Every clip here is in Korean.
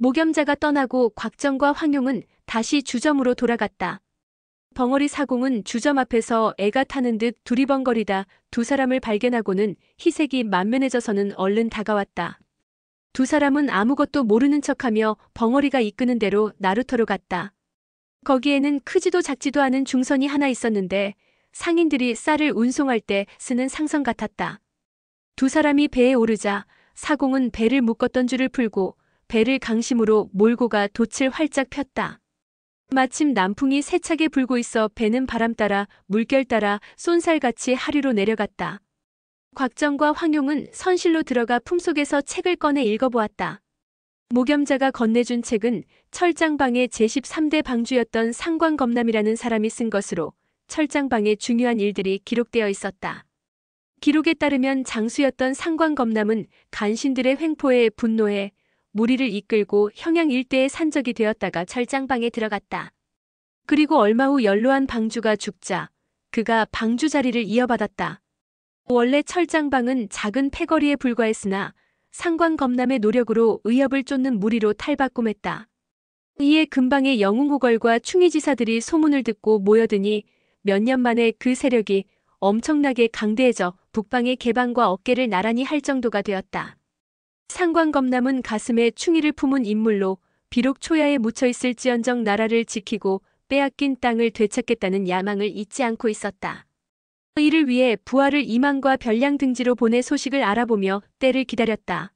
목염자가 떠나고 곽정과 황용은 다시 주점으로 돌아갔다. 벙어리 사공은 주점 앞에서 애가 타는 듯 두리번거리다 두 사람을 발견하고는 희색이 만면해져서는 얼른 다가왔다. 두 사람은 아무것도 모르는 척하며 벙어리가 이끄는 대로 나루터로 갔다. 거기에는 크지도 작지도 않은 중선이 하나 있었는데 상인들이 쌀을 운송할 때 쓰는 상선 같았다. 두 사람이 배에 오르자 사공은 배를 묶었던 줄을 풀고 배를 강심으로 몰고 가 돛을 활짝 폈다. 마침 남풍이 세차게 불고 있어 배는 바람 따라 물결 따라 쏜살같이 하류로 내려갔다. 곽정과 황용은 선실로 들어가 품속에서 책을 꺼내 읽어보았다. 목염자가 건네준 책은 철장방의 제13대 방주였던 상관검남이라는 사람이 쓴 것으로 철장방의 중요한 일들이 기록되어 있었다. 기록에 따르면 장수였던 상관검남은 간신들의 횡포에 분노해 무리를 이끌고 형양 일대에 산적이 되었다가 철장방에 들어갔다. 그리고 얼마 후 연로한 방주가 죽자 그가 방주 자리를 이어받았다. 원래 철장방은 작은 패거리에 불과했으나 상관검남의 노력으로 의협을 쫓는 무리로 탈바꿈했다. 이에 근방의 영웅호걸과 충의지사들이 소문을 듣고 모여드니 몇 년 만에 그 세력이 엄청나게 강대해져 북방의 개방과 어깨를 나란히 할 정도가 되었다. 상관검남은 가슴에 충의를 품은 인물로 비록 초야에 묻혀있을지언정 나라를 지키고 빼앗긴 땅을 되찾겠다는 야망을 잊지 않고 있었다. 이를 위해 부하를 이망과 별량 등지로 보내 소식을 알아보며 때를 기다렸다.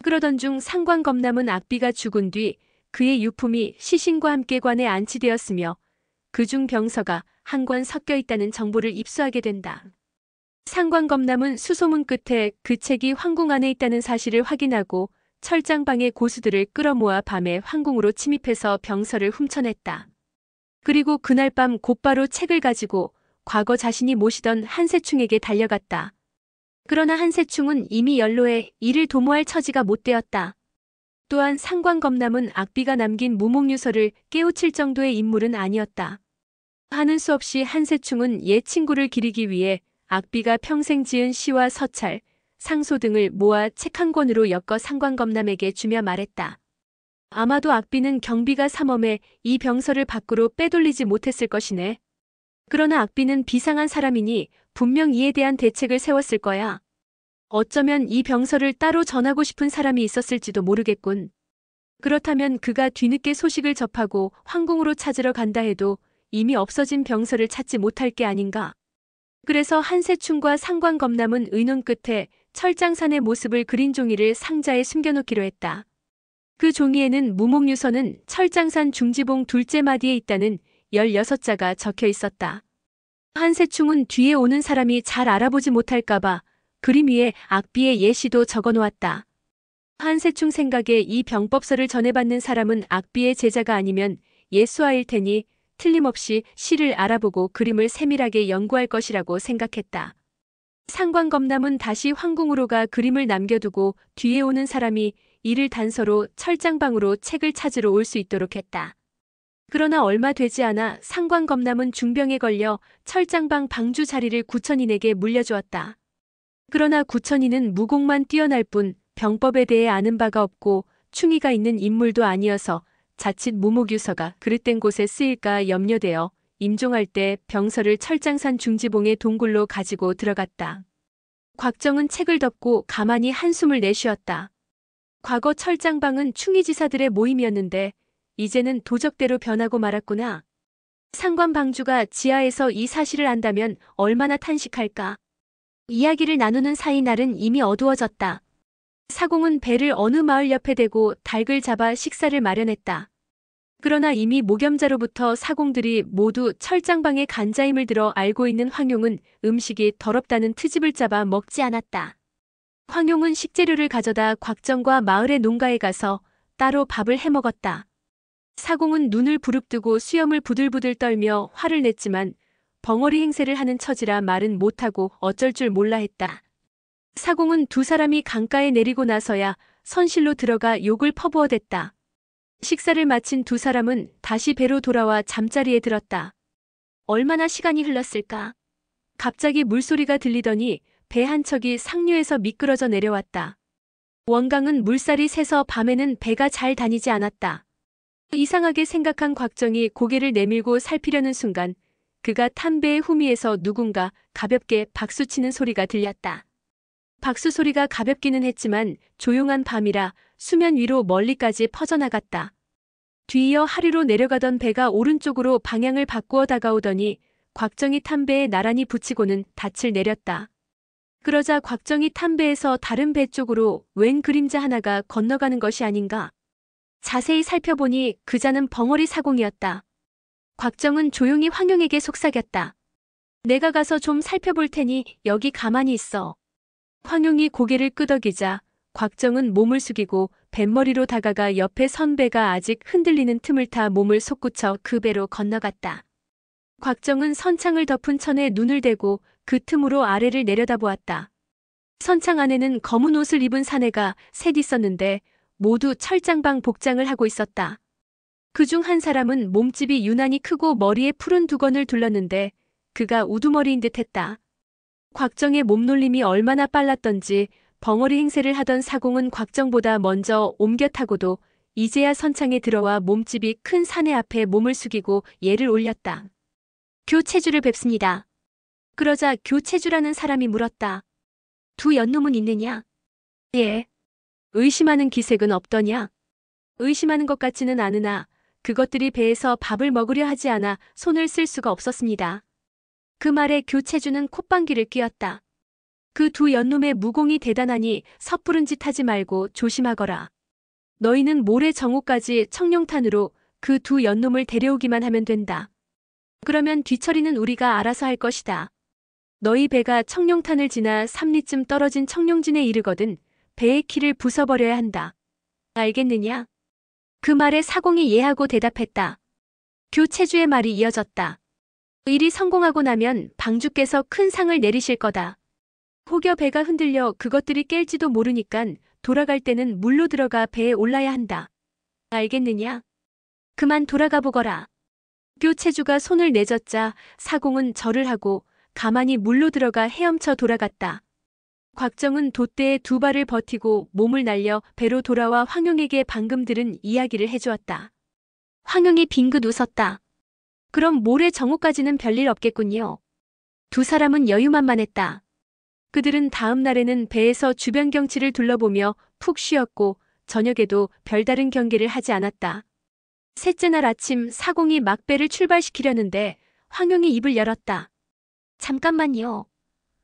그러던 중 상관검남은 악비가 죽은 뒤 그의 유품이 시신과 함께 관에 안치되었으며 그중 병서가 한 권 섞여 있다는 정보를 입수하게 된다. 상관검남은 수소문 끝에 그 책이 황궁 안에 있다는 사실을 확인하고 철장방의 고수들을 끌어모아 밤에 황궁으로 침입해서 병서를 훔쳐냈다. 그리고 그날 밤 곧바로 책을 가지고 과거 자신이 모시던 한세충에게 달려갔다. 그러나 한세충은 이미 연로해 이를 도모할 처지가 못 되었다. 또한 상관검남은 악비가 남긴 무목유서를 깨우칠 정도의 인물은 아니었다. 하는 수 없이 한세충은 옛 친구를 기리기 위해 악비가 평생 지은 시와 서찰, 상소 등을 모아 책 한 권으로 엮어 상관검남에게 주며 말했다. 아마도 악비는 경비가 삼엄해 이 병서를 밖으로 빼돌리지 못했을 것이네. 그러나 악비는 비상한 사람이니 분명 이에 대한 대책을 세웠을 거야. 어쩌면 이 병서를 따로 전하고 싶은 사람이 있었을지도 모르겠군. 그렇다면 그가 뒤늦게 소식을 접하고 황궁으로 찾으러 간다 해도 이미 없어진 병서를 찾지 못할 게 아닌가. 그래서 한세충과 상관검남은 의논 끝에 철장산의 모습을 그린 종이를 상자에 숨겨놓기로 했다. 그 종이에는 무목유서는 철장산 중지봉 둘째 마디에 있다는 16자가 적혀 있었다. 한세충은 뒤에 오는 사람이 잘 알아보지 못할까봐 그림 위에 악비의 예시도 적어놓았다. 한세충 생각에 이 병법서를 전해받는 사람은 악비의 제자가 아니면 예수아일 테니 틀림없이 시를 알아보고 그림을 세밀하게 연구할 것이라고 생각했다. 상관검남은 다시 황궁으로 가 그림을 남겨두고 뒤에 오는 사람이 이를 단서로 철장방으로 책을 찾으러 올 수 있도록 했다. 그러나 얼마 되지 않아 상관검남은 중병에 걸려 철장방 방주 자리를 구천인에게 물려주었다. 그러나 구천인은 무공만 뛰어날 뿐 병법에 대해 아는 바가 없고 충의가 있는 인물도 아니어서 자칫 무목유서가 그릇된 곳에 쓰일까 염려되어 임종할 때 병서를 철장산 중지봉의 동굴로 가지고 들어갔다. 곽정은 책을 덮고 가만히 한숨을 내쉬었다. 과거 철장방은 충의지사들의 모임이었는데 이제는 도적대로 변하고 말았구나. 상관방주가 지하에서 이 사실을 안다면 얼마나 탄식할까. 이야기를 나누는 사이 날은 이미 어두워졌다. 사공은 배를 어느 마을 옆에 대고 닭을 잡아 식사를 마련했다. 그러나 이미 목염자로부터 사공들이 모두 철장방의 간자임을 들어 알고 있는 황용은 음식이 더럽다는 트집을 잡아 먹지 않았다. 황용은 식재료를 가져다 곽정과 마을의 농가에 가서 따로 밥을 해먹었다. 사공은 눈을 부릅뜨고 수염을 부들부들 떨며 화를 냈지만 벙어리 행세를 하는 처지라 말은 못하고 어쩔 줄 몰라 했다. 사공은 두 사람이 강가에 내리고 나서야 선실로 들어가 욕을 퍼부어댔다. 식사를 마친 두 사람은 다시 배로 돌아와 잠자리에 들었다. 얼마나 시간이 흘렀을까? 갑자기 물소리가 들리더니 배 한 척이 상류에서 미끄러져 내려왔다. 원강은 물살이 세서 밤에는 배가 잘 다니지 않았다. 이상하게 생각한 곽정이 고개를 내밀고 살피려는 순간 그가 탄 배의 후미에서 누군가 가볍게 박수치는 소리가 들렸다. 박수 소리가 가볍기는 했지만 조용한 밤이라 수면 위로 멀리까지 퍼져나갔다. 뒤이어 하류로 내려가던 배가 오른쪽으로 방향을 바꾸어 다가오더니 곽정이 탄 배에 나란히 붙이고는 닻을 내렸다. 그러자 곽정이 탄 배에서 다른 배 쪽으로 웬 그림자 하나가 건너가는 것이 아닌가. 자세히 살펴보니 그자는 벙어리 사공이었다. 곽정은 조용히 황용에게 속삭였다. 내가 가서 좀 살펴볼 테니 여기 가만히 있어. 황용이 고개를 끄덕이자 곽정은 몸을 숙이고 뱃머리로 다가가 옆에 선 배가 아직 흔들리는 틈을 타 몸을 솟구쳐 그 배로 건너갔다. 곽정은 선창을 덮은 천에 눈을 대고 그 틈으로 아래를 내려다보았다. 선창 안에는 검은 옷을 입은 사내가 셋 있었는데 모두 철장방 복장을 하고 있었다. 그중 한 사람은 몸집이 유난히 크고 머리에 푸른 두건을 둘렀는데 그가 우두머리인 듯했다. 곽정의 몸놀림이 얼마나 빨랐던지 벙어리 행세를 하던 사공은 곽정보다 먼저 옮겨 타고도 이제야 선창에 들어와 몸집이 큰 사내 앞에 몸을 숙이고 예를 올렸다. 교체주를 뵙습니다. 그러자 교체주라는 사람이 물었다. 두 연놈은 있느냐? 예. 의심하는 기색은 없더냐? 의심하는 것 같지는 않으나 그것들이 배에서 밥을 먹으려 하지 않아 손을 쓸 수가 없었습니다. 그 말에 교체주는 콧방귀를 뀌었다. 그 두 연놈의 무공이 대단하니 섣부른 짓 하지 말고 조심하거라. 너희는 모레 정오까지 청룡탄으로 그 두 연놈을 데려오기만 하면 된다. 그러면 뒤처리는 우리가 알아서 할 것이다. 너희 배가 청룡탄을 지나 3리쯤 떨어진 청룡진에 이르거든 배의 키를 부숴버려야 한다. 알겠느냐? 그 말에 사공이 예하고 대답했다. 교체주의 말이 이어졌다. 일이 성공하고 나면 방주께서 큰 상을 내리실 거다. 혹여 배가 흔들려 그것들이 깰지도 모르니깐 돌아갈 때는 물로 들어가 배에 올라야 한다. 알겠느냐? 그만 돌아가 보거라. 교체주가 손을 내젓자 사공은 절을 하고 가만히 물로 들어가 헤엄쳐 돌아갔다. 곽정은 돛대에 두 발을 버티고 몸을 날려 배로 돌아와 황용에게 방금 들은 이야기를 해주었다. 황용이 빙긋 웃었다. 그럼 모레 정오까지는 별일 없겠군요. 두 사람은 여유만만했다. 그들은 다음 날에는 배에서 주변 경치를 둘러보며 푹 쉬었고 저녁에도 별다른 경계를 하지 않았다. 셋째 날 아침 사공이 막 배를 출발시키려는데 황용이 입을 열었다. 잠깐만요.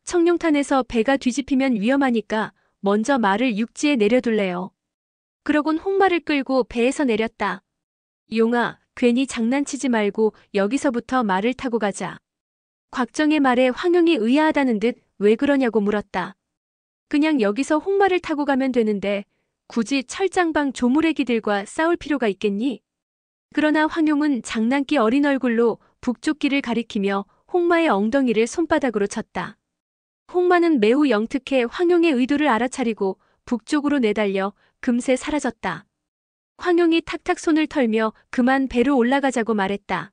청룡탄에서 배가 뒤집히면 위험하니까 먼저 말을 육지에 내려둘래요. 그러곤 홍말을 끌고 배에서 내렸다. 용아, 괜히 장난치지 말고 여기서부터 말을 타고 가자. 곽정의 말에 황용이 의아하다는 듯 왜 그러냐고 물었다. 그냥 여기서 홍말을 타고 가면 되는데 굳이 철장방 조무래기들과 싸울 필요가 있겠니? 그러나 황용은 장난기 어린 얼굴로 북쪽 길을 가리키며 홍마의 엉덩이를 손바닥으로 쳤다. 홍마는 매우 영특해 황용의 의도를 알아차리고 북쪽으로 내달려 금세 사라졌다. 황용이 탁탁 손을 털며 그만 배로 올라가자고 말했다.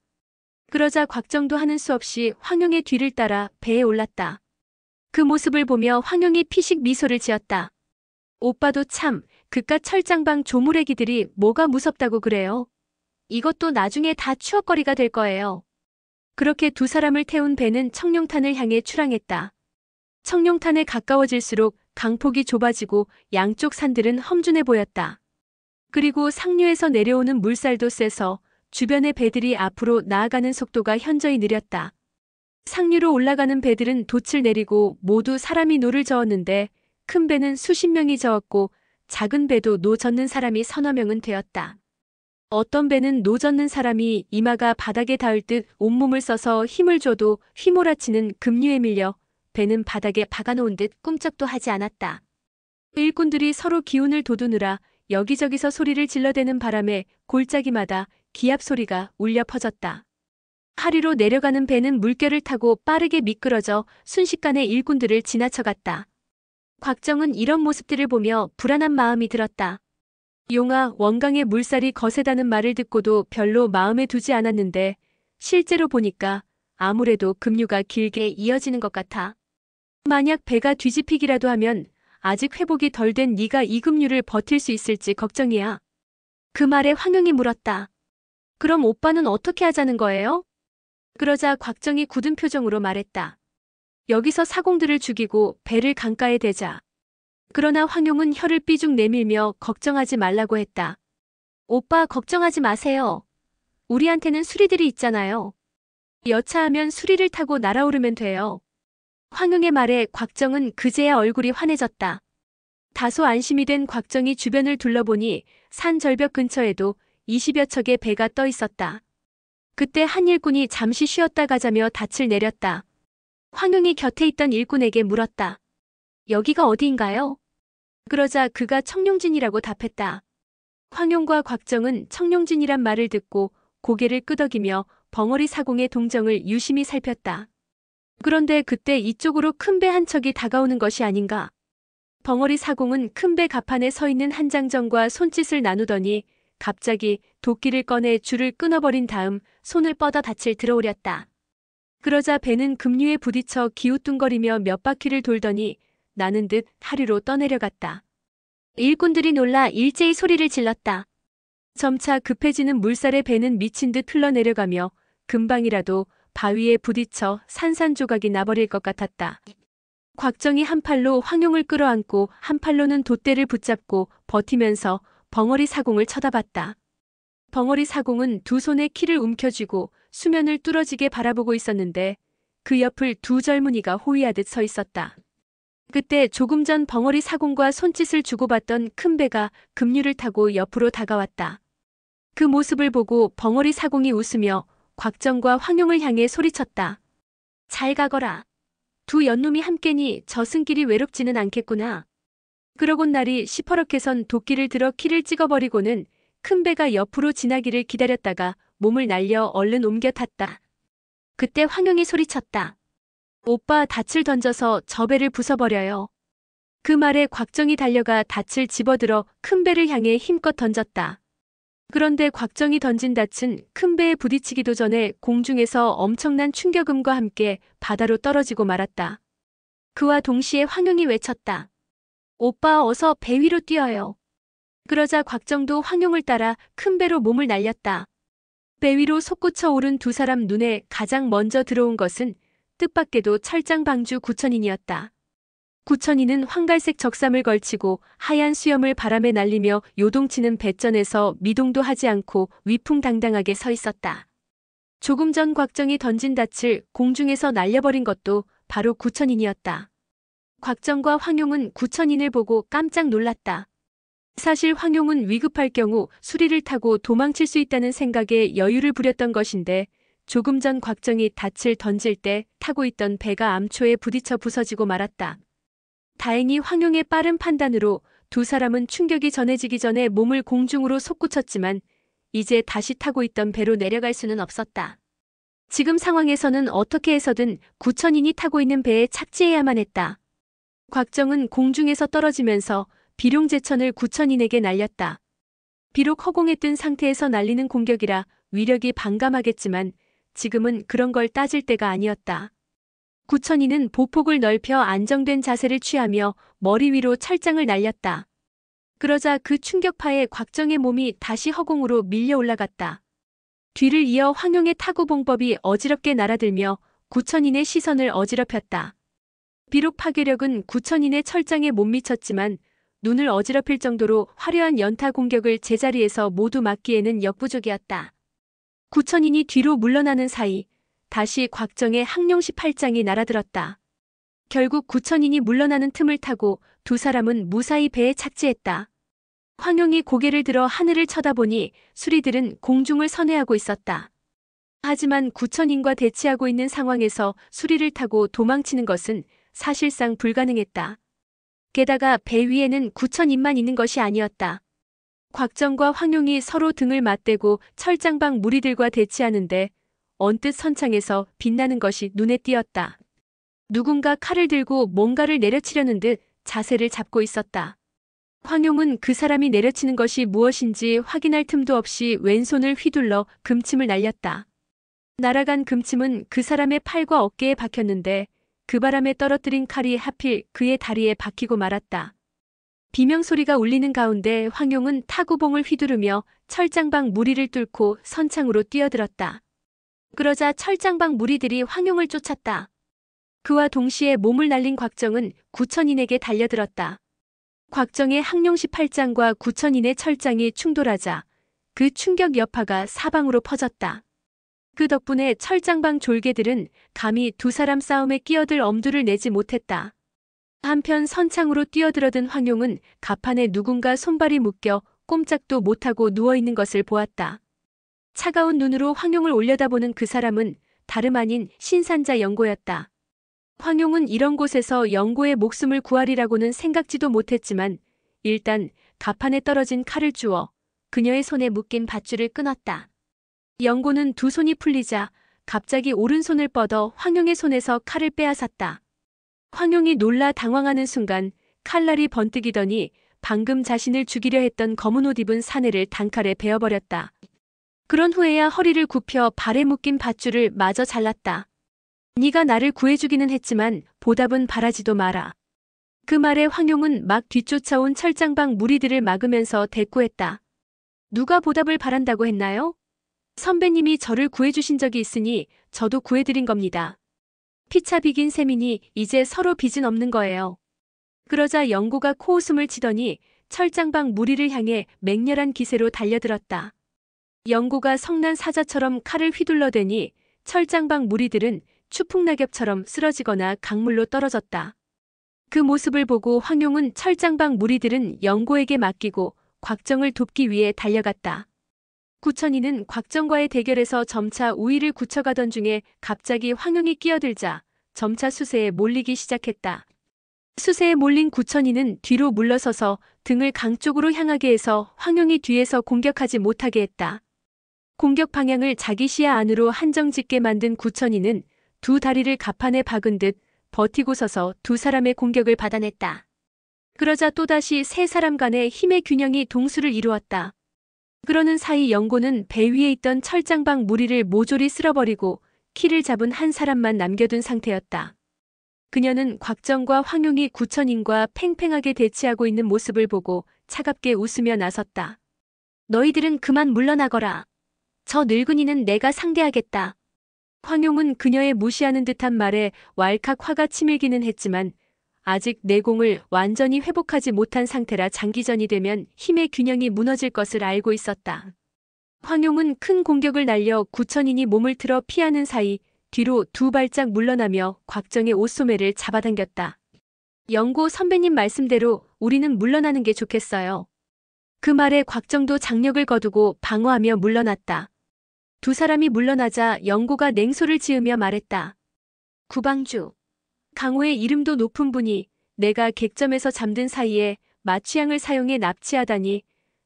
그러자 곽정도 하는 수 없이 황용의 뒤를 따라 배에 올랐다. 그 모습을 보며 황용이 피식 미소를 지었다. 오빠도 참 그깟 철장방 조무래기들이 뭐가 무섭다고 그래요. 이것도 나중에 다 추억거리가 될 거예요. 그렇게 두 사람을 태운 배는 청룡탄을 향해 출항했다. 청룡탄에 가까워질수록 강폭이 좁아지고 양쪽 산들은 험준해 보였다. 그리고 상류에서 내려오는 물살도 세서 주변의 배들이 앞으로 나아가는 속도가 현저히 느렸다. 상류로 올라가는 배들은 돛을 내리고 모두 사람이 노를 저었는데 큰 배는 수십 명이 저었고 작은 배도 노 젓는 사람이 서너 명은 되었다. 어떤 배는 노 젓는 사람이 이마가 바닥에 닿을 듯 온몸을 써서 힘을 줘도 휘몰아치는 급류에 밀려 배는 바닥에 박아놓은 듯 꿈쩍도 하지 않았다. 일꾼들이 서로 기운을 돋우느라 여기저기서 소리를 질러대는 바람에 골짜기마다 기합 소리가 울려 퍼졌다. 하류로 내려가는 배는 물결을 타고 빠르게 미끄러져 순식간에 일꾼들을 지나쳐갔다. 곽정은 이런 모습들을 보며 불안한 마음이 들었다. 용아, 원강의 물살이 거세다는 말을 듣고도 별로 마음에 두지 않았는데 실제로 보니까 아무래도 급류가 길게 이어지는 것 같아. 만약 배가 뒤집히기라도 하면 아직 회복이 덜 된 네가 이 급류를 버틸 수 있을지 걱정이야. 그 말에 황용이 물었다. 그럼 오빠는 어떻게 하자는 거예요? 그러자 곽정이 굳은 표정으로 말했다. 여기서 사공들을 죽이고 배를 강가에 대자. 그러나 황용은 혀를 삐죽 내밀며 걱정하지 말라고 했다. 오빠 걱정하지 마세요. 우리한테는 수리들이 있잖아요. 여차하면 수리를 타고 날아오르면 돼요. 황용의 말에 곽정은 그제야 얼굴이 환해졌다. 다소 안심이 된 곽정이 주변을 둘러보니 산 절벽 근처에도 20여 척의 배가 떠 있었다. 그때 한 일꾼이 잠시 쉬었다 가자며 닻을 내렸다. 황용이 곁에 있던 일꾼에게 물었다. 여기가 어디인가요? 그러자 그가 청룡진이라고 답했다. 황용과 곽정은 청룡진이란 말을 듣고 고개를 끄덕이며 벙어리 사공의 동정을 유심히 살폈다. 그런데 그때 이쪽으로 큰 배 한 척이 다가오는 것이 아닌가. 벙어리 사공은 큰 배 갑판에 서 있는 한장정과 손짓을 나누더니 갑자기 도끼를 꺼내 줄을 끊어버린 다음 손을 뻗어 닻을 들어올렸다. 그러자 배는 급류에 부딪혀 기우뚱거리며 몇 바퀴를 돌더니 나는 듯 하류로 떠내려갔다. 일꾼들이 놀라 일제히 소리를 질렀다. 점차 급해지는 물살에 배는 미친 듯 흘러내려가며 금방이라도 바위에 부딪혀 산산조각이 나버릴 것 같았다. 곽정이 한 팔로 황용을 끌어안고 한 팔로는 돛대를 붙잡고 버티면서 벙어리 사공을 쳐다봤다. 벙어리 사공은 두 손에 키를 움켜쥐고 수면을 뚫어지게 바라보고 있었는데 그 옆을 두 젊은이가 호위하듯 서 있었다. 그때 조금 전 벙어리 사공과 손짓을 주고받던 큰 배가 급류를 타고 옆으로 다가왔다. 그 모습을 보고 벙어리 사공이 웃으며 곽정과 황용을 향해 소리쳤다. 잘 가거라. 두 연놈이 함께니 저승길이 외롭지는 않겠구나. 그러곤 날이 시퍼렇게 선 도끼를 들어 키를 찍어버리고는 큰 배가 옆으로 지나기를 기다렸다가 몸을 날려 얼른 옮겨 탔다. 그때 황용이 소리쳤다. 오빠 닻을 던져서 저 배를 부숴버려요. 그 말에 곽정이 달려가 닻을 집어들어 큰 배를 향해 힘껏 던졌다. 그런데 곽정이 던진 닻은 큰 배에 부딪히기도 전에 공중에서 엄청난 충격음과 함께 바다로 떨어지고 말았다. 그와 동시에 황용이 외쳤다. 오빠 어서 배 위로 뛰어요. 그러자 곽정도 황용을 따라 큰 배로 몸을 날렸다. 배 위로 솟구쳐 오른 두 사람 눈에 가장 먼저 들어온 것은 뜻밖에도 철장방주 구천인이었다. 구천인은 황갈색 적삼을 걸치고 하얀 수염을 바람에 날리며 요동치는 뱃전에서 미동도 하지 않고 위풍당당하게 서 있었다. 조금 전 곽정이 던진 닻을 공중에서 날려버린 것도 바로 구천인이었다. 곽정과 황용은 구천인을 보고 깜짝 놀랐다. 사실 황용은 위급할 경우 수리를 타고 도망칠 수 있다는 생각에 여유를 부렸던 것인데 조금 전 곽정이 닻을 던질 때 타고 있던 배가 암초에 부딪혀 부서지고 말았다. 다행히 황용의 빠른 판단으로 두 사람은 충격이 전해지기 전에 몸을 공중으로 솟구쳤지만 이제 다시 타고 있던 배로 내려갈 수는 없었다. 지금 상황에서는 어떻게 해서든 구천인이 타고 있는 배에 착지해야만 했다. 곽정은 공중에서 떨어지면서 비룡제천을 구천인에게 날렸다. 비록 허공에 뜬 상태에서 날리는 공격이라 위력이 반감하겠지만 지금은 그런 걸 따질 때가 아니었다. 구천인은 보폭을 넓혀 안정된 자세를 취하며 머리 위로 철장을 날렸다. 그러자 그 충격파에 곽정의 몸이 다시 허공으로 밀려 올라갔다. 뒤를 이어 황용의 타구봉법이 어지럽게 날아들며 구천인의 시선을 어지럽혔다. 비록 파괴력은 구천인의 철장에 못 미쳤지만 눈을 어지럽힐 정도로 화려한 연타 공격을 제자리에서 모두 막기에는 역부족이었다. 구천인이 뒤로 물러나는 사이 다시 곽정의 항룡시 팔짱이 날아들었다. 결국 구천인이 물러나는 틈을 타고 두 사람은 무사히 배에 착지했다. 황용이 고개를 들어 하늘을 쳐다보니 수리들은 공중을 선회하고 있었다. 하지만 구천인과 대치하고 있는 상황에서 수리를 타고 도망치는 것은 사실상 불가능했다. 게다가 배 위에는 구천인만 있는 것이 아니었다. 곽정과 황용이 서로 등을 맞대고 철장방 무리들과 대치하는데 언뜻 선창에서 빛나는 것이 눈에 띄었다. 누군가 칼을 들고 뭔가를 내려치려는 듯 자세를 잡고 있었다. 황용은 그 사람이 내려치는 것이 무엇인지 확인할 틈도 없이 왼손을 휘둘러 금침을 날렸다. 날아간 금침은 그 사람의 팔과 어깨에 박혔는데 그 바람에 떨어뜨린 칼이 하필 그의 다리에 박히고 말았다. 비명소리가 울리는 가운데 황용은 타구봉을 휘두르며 철장방 무리를 뚫고 선창으로 뛰어들었다. 그러자 철장방 무리들이 황용을 쫓았다. 그와 동시에 몸을 날린 곽정은 구천인에게 달려들었다. 곽정의 항룡시 팔장과 구천인의 철장이 충돌하자 그 충격 여파가 사방으로 퍼졌다. 그 덕분에 철장방 졸개들은 감히 두 사람 싸움에 끼어들 엄두를 내지 못했다. 한편 선창으로 뛰어들어든 황용은 갑판에 누군가 손발이 묶여 꼼짝도 못하고 누워있는 것을 보았다. 차가운 눈으로 황용을 올려다보는 그 사람은 다름 아닌 신산자 영고였다. 황용은 이런 곳에서 영고의 목숨을 구하리라고는 생각지도 못했지만 일단 갑판에 떨어진 칼을 주워 그녀의 손에 묶인 밧줄을 끊었다. 영고는 두 손이 풀리자 갑자기 오른손을 뻗어 황용의 손에서 칼을 빼앗았다. 황용이 놀라 당황하는 순간 칼날이 번뜩이더니 방금 자신을 죽이려 했던 검은 옷 입은 사내를 단칼에 베어버렸다. 그런 후에야 허리를 굽혀 발에 묶인 밧줄을 마저 잘랐다. 네가 나를 구해주기는 했지만 보답은 바라지도 마라. 그 말에 황용은 막 뒤쫓아온 철장방 무리들을 막으면서 대꾸했다. 누가 보답을 바란다고 했나요? 선배님이 저를 구해주신 적이 있으니 저도 구해드린 겁니다. 피차 비긴 셈이니 이제 서로 빚은 없는 거예요. 그러자 영고가 코웃음을 치더니 철장방 무리를 향해 맹렬한 기세로 달려들었다. 영고가 성난 사자처럼 칼을 휘둘러대니 철장방 무리들은 추풍낙엽처럼 쓰러지거나 강물로 떨어졌다. 그 모습을 보고 황용은 철장방 무리들은 영고에게 맡기고 곽정을 돕기 위해 달려갔다. 구천이는 곽정과의 대결에서 점차 우위를 굳혀가던 중에 갑자기 황용이 끼어들자 점차 수세에 몰리기 시작했다. 수세에 몰린 구천이는 뒤로 물러서서 등을 강 쪽으로 향하게 해서 황용이 뒤에서 공격하지 못하게 했다. 공격 방향을 자기 시야 안으로 한정짓게 만든 구천이는 두 다리를 갑판에 박은 듯 버티고 서서 두 사람의 공격을 받아냈다. 그러자 또다시 세 사람 간의 힘의 균형이 동수를 이루었다. 그러는 사이 영고는 배 위에 있던 철장방 무리를 모조리 쓸어버리고 키를 잡은 한 사람만 남겨둔 상태였다. 그녀는 곽정과 황용이 구천인과 팽팽하게 대치하고 있는 모습을 보고 차갑게 웃으며 나섰다. 너희들은 그만 물러나거라. 저 늙은이는 내가 상대하겠다. 황용은 그녀의 무시하는 듯한 말에 왈칵 화가 치밀기는 했지만 아직 내공을 완전히 회복하지 못한 상태라 장기전이 되면 힘의 균형이 무너질 것을 알고 있었다. 황용은 큰 공격을 날려 구천인이 몸을 틀어 피하는 사이 뒤로 두 발짝 물러나며 곽정의 옷소매를 잡아당겼다. 영고 선배님 말씀대로 우리는 물러나는 게 좋겠어요. 그 말에 곽정도 장력을 거두고 방어하며 물러났다. 두 사람이 물러나자 영고가 냉소를 지으며 말했다. 구방주. 강호의 이름도 높은 분이 내가 객점에서 잠든 사이에 마취향을 사용해 납치하다니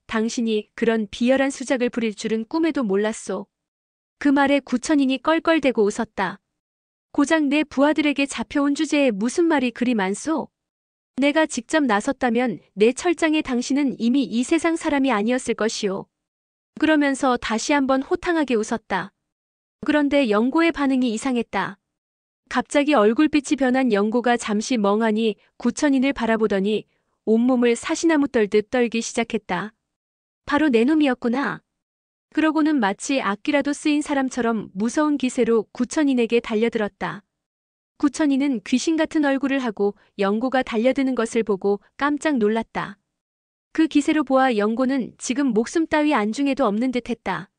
당신이 그런 비열한 수작을 부릴 줄은 꿈에도 몰랐소. 그 말에 구천인이 껄껄대고 웃었다. 고작 내 부하들에게 잡혀온 주제에 무슨 말이 그리 많소? 내가 직접 나섰다면 내 철장에 당신은 이미 이 세상 사람이 아니었을 것이오. 그러면서 다시 한번 호탕하게 웃었다. 그런데 영고의 반응이 이상했다. 갑자기 얼굴빛이 변한 영고가 잠시 멍하니 구천인을 바라보더니 온몸을 사시나무 떨듯 떨기 시작했다. 바로 내 놈이었구나. 그러고는 마치 악기라도 쓰인 사람처럼 무서운 기세로 구천인에게 달려들었다. 구천인은 귀신 같은 얼굴을 하고 영고가 달려드는 것을 보고 깜짝 놀랐다. 그 기세로 보아 영고는 지금 목숨 따위 안중에도 없는 듯했다.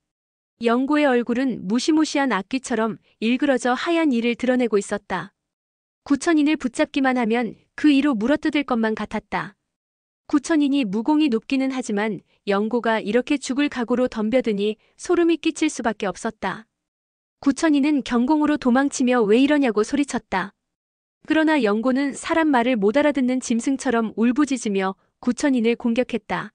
영고의 얼굴은 무시무시한 악귀처럼 일그러져 하얀 이를 드러내고 있었다. 구천인을 붙잡기만 하면 그 이로 물어뜯을 것만 같았다. 구천인이 무공이 높기는 하지만 영고가 이렇게 죽을 각오로 덤벼드니 소름이 끼칠 수밖에 없었다. 구천인은 경공으로 도망치며 왜 이러냐고 소리쳤다. 그러나 영고는 사람 말을 못 알아듣는 짐승처럼 울부짖으며 구천인을 공격했다.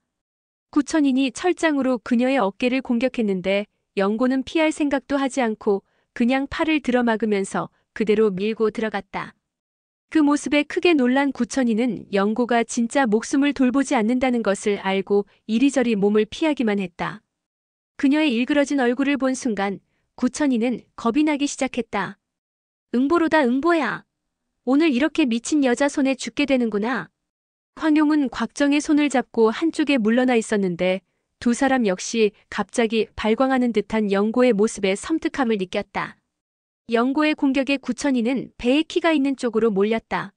구천인이 철장으로 그녀의 어깨를 공격했는데 영고는 피할 생각도 하지 않고 그냥 팔을 들어막으면서 그대로 밀고 들어갔다. 그 모습에 크게 놀란 구천인은 영고가 진짜 목숨을 돌보지 않는다는 것을 알고 이리저리 몸을 피하기만 했다. 그녀의 일그러진 얼굴을 본 순간 구천인은 겁이 나기 시작했다. 응보로다 응보야. 오늘 이렇게 미친 여자 손에 죽게 되는구나. 황용은 곽정의 손을 잡고 한쪽에 물러나 있었는데 두 사람 역시 갑자기 발광하는 듯한 영고의 모습에 섬뜩함을 느꼈다. 영고의 공격에 구천이는 배에 키가 있는 쪽으로 몰렸다.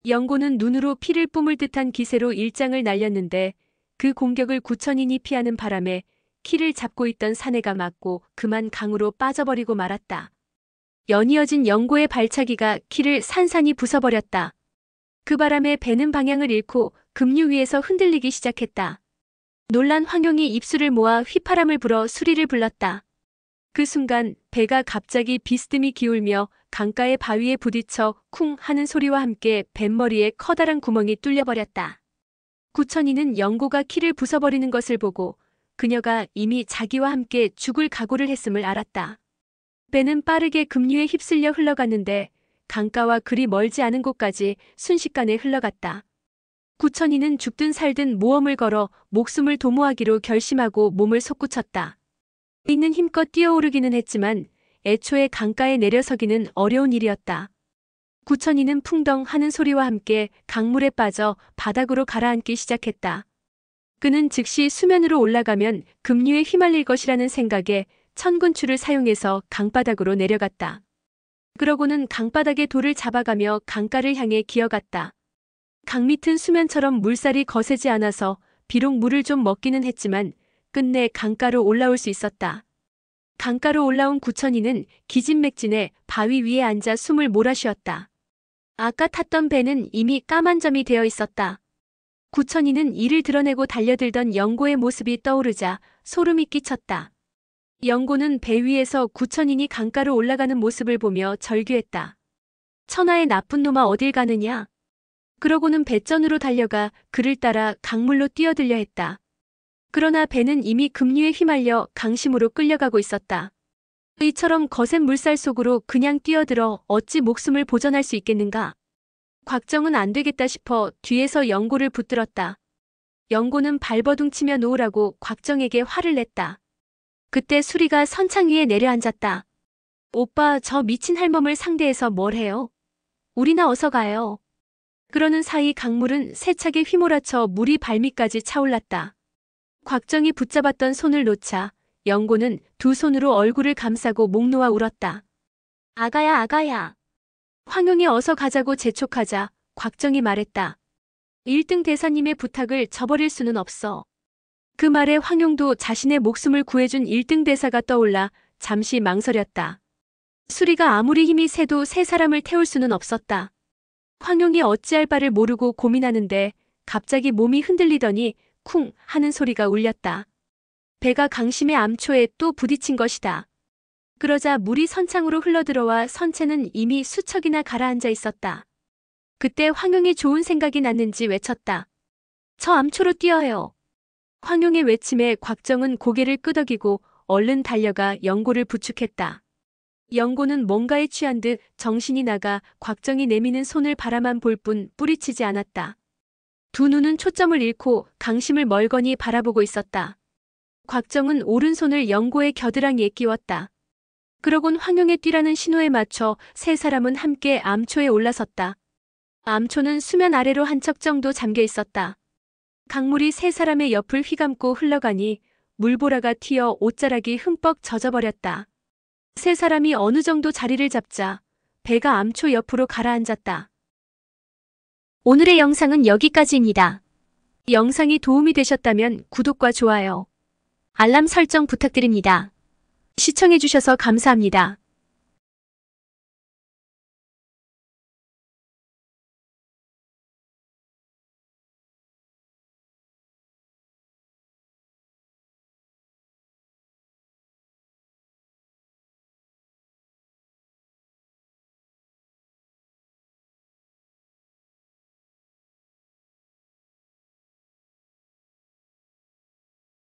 영고는 눈으로 피를 뿜을 듯한 기세로 일장을 날렸는데 그 공격을 구천인이 피하는 바람에 키를 잡고 있던 사내가 맞고 그만 강으로 빠져버리고 말았다. 연이어진 영고의 발차기가 키를 산산이 부숴버렸다. 그 바람에 배는 방향을 잃고 급류 위에서 흔들리기 시작했다. 놀란 황용이 입술을 모아 휘파람을 불어 수리를 불렀다. 그 순간 배가 갑자기 비스듬히 기울며 강가의 바위에 부딪혀 쿵 하는 소리와 함께 뱃머리에 커다란 구멍이 뚫려버렸다. 구천이는 영고가 키를 부숴버리는 것을 보고 그녀가 이미 자기와 함께 죽을 각오를 했음을 알았다. 배는 빠르게 급류에 휩쓸려 흘러갔는데 강가와 그리 멀지 않은 곳까지 순식간에 흘러갔다. 구천이는 죽든 살든 모험을 걸어 목숨을 도모하기로 결심하고 몸을 솟구쳤다. 있는 힘껏 뛰어오르기는 했지만 애초에 강가에 내려서기는 어려운 일이었다. 구천이는 풍덩 하는 소리와 함께 강물에 빠져 바닥으로 가라앉기 시작했다. 그는 즉시 수면으로 올라가면 급류에 휘말릴 것이라는 생각에 천군추를 사용해서 강바닥으로 내려갔다. 그러고는 강바닥에 돌을 잡아가며 강가를 향해 기어갔다. 강 밑은 수면처럼 물살이 거세지 않아서 비록 물을 좀 먹기는 했지만 끝내 강가로 올라올 수 있었다. 강가로 올라온 구천이는 기진맥진해 바위 위에 앉아 숨을 몰아쉬었다. 아까 탔던 배는 이미 까만 점이 되어 있었다. 구천이는 이를 드러내고 달려들던 영고의 모습이 떠오르자 소름이 끼쳤다. 영고는 배 위에서 구천인이 강가로 올라가는 모습을 보며 절규했다. 천하의 나쁜 놈아 어딜 가느냐. 그러고는 배전으로 달려가 그를 따라 강물로 뛰어들려 했다. 그러나 배는 이미 급류에 휘말려 강심으로 끌려가고 있었다. 이처럼 거센 물살 속으로 그냥 뛰어들어 어찌 목숨을 보전할 수 있겠는가. 곽정은 안 되겠다 싶어 뒤에서 영고를 붙들었다. 영고는 발버둥치며 놓으라고 곽정에게 화를 냈다. 그때 수리가 선창 위에 내려앉았다. 오빠, 저 미친 할멈을 상대해서 뭘 해요? 우리나 어서 가요. 그러는 사이 강물은 세차게 휘몰아쳐 물이 발밑까지 차올랐다. 곽정이 붙잡았던 손을 놓자 영고는 두 손으로 얼굴을 감싸고 목 놓아 울었다. 아가야, 아가야. 황용이 어서 가자고 재촉하자 곽정이 말했다. 1등 대사님의 부탁을 저버릴 수는 없어. 그 말에 황용도 자신의 목숨을 구해준 1등 대사가 떠올라 잠시 망설였다. 수리가 아무리 힘이 세도 세 사람을 태울 수는 없었다. 황용이 어찌할 바를 모르고 고민하는데 갑자기 몸이 흔들리더니 쿵 하는 소리가 울렸다. 배가 강심의 암초에 또 부딪힌 것이다. 그러자 물이 선창으로 흘러들어와 선체는 이미 수척이나 가라앉아 있었다. 그때 황용이 좋은 생각이 났는지 외쳤다. 저 암초로 뛰어요. 황용의 외침에 곽정은 고개를 끄덕이고 얼른 달려가 영고를 부축했다. 영고는 뭔가에 취한 듯 정신이 나가 곽정이 내미는 손을 바라만 볼 뿐 뿌리치지 않았다. 두 눈은 초점을 잃고 강심을 멀거니 바라보고 있었다. 곽정은 오른손을 영고의 겨드랑이에 끼웠다. 그러곤 황용의 뛰라는 신호에 맞춰 세 사람은 함께 암초에 올라섰다. 암초는 수면 아래로 한 척 정도 잠겨 있었다. 강물이 세 사람의 옆을 휘감고 흘러가니 물보라가 튀어 옷자락이 흠뻑 젖어버렸다. 세 사람이 어느 정도 자리를 잡자 배가 암초 옆으로 가라앉았다. 오늘의 영상은 여기까지입니다. 영상이 도움이 되셨다면 구독과 좋아요, 알람 설정 부탁드립니다. 시청해주셔서 감사합니다.